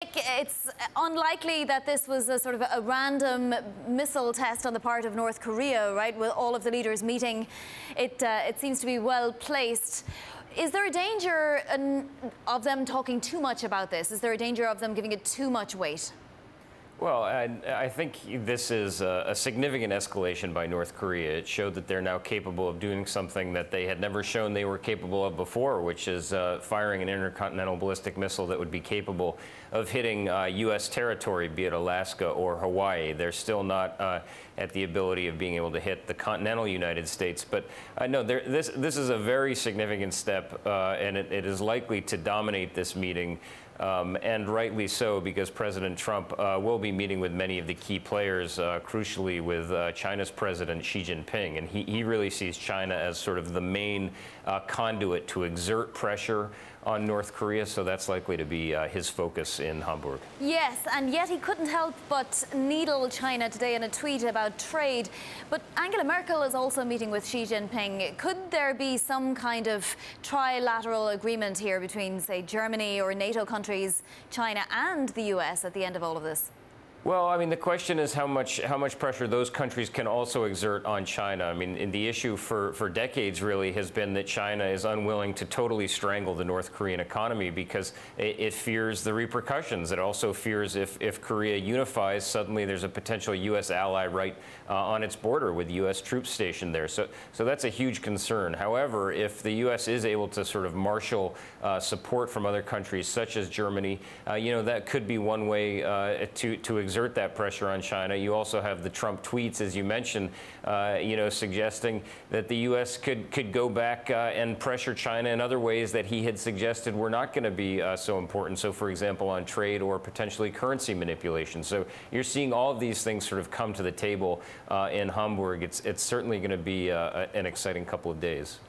It's unlikely that this was a sort of a random missile test on the part of North Korea, right? With all of the leaders meeting, it seems to be well placed. Is there a danger of them talking too much about this? Is there a danger of them giving it too much weight? Well, I think this is a significant escalation by North Korea. It showed that they're now capable of doing something that they had never shown they were capable of before, which is firing an intercontinental ballistic missile that would be capable of hitting U.S. territory, be it Alaska or Hawaii. They're still not at the ability of being able to hit the continental United States. But no, this is a very significant step, and it is likely to dominate this meeting. And rightly so, because President Trump will be meeting with many of the key players, crucially with China's President Xi Jinping. And he really sees China as sort of the main conduit to exert pressure on North Korea. So that's likely to be his focus in Hamburg. Yes, and yet he couldn't help but needle China today in a tweet about trade. But Angela Merkel is also meeting with Xi Jinping. Could there be some kind of trilateral agreement here between, say, Germany or NATO countries, China and the US at the end of all of this? Well, I mean, the question is how much pressure those countries can also exert on China. I mean, the issue for decades really has been that China is unwilling to totally strangle the North Korean economy because it fears the repercussions. It also fears if Korea unifies, suddenly there's a potential U.S. ally right on its border with U.S. troops stationed there. So that's a huge concern. However, if the U.S. is able to sort of marshal support from other countries such as Germany, that could be one way to exert that pressure on China. You also have the Trump tweets, as you mentioned, suggesting that the U.S. could go back and pressure China in other ways that he had suggested were not going to be so important. So, for example, on trade or potentially currency manipulation. So you're seeing all of these things sort of come to the table in Hamburg. It's certainly going to be an exciting couple of days.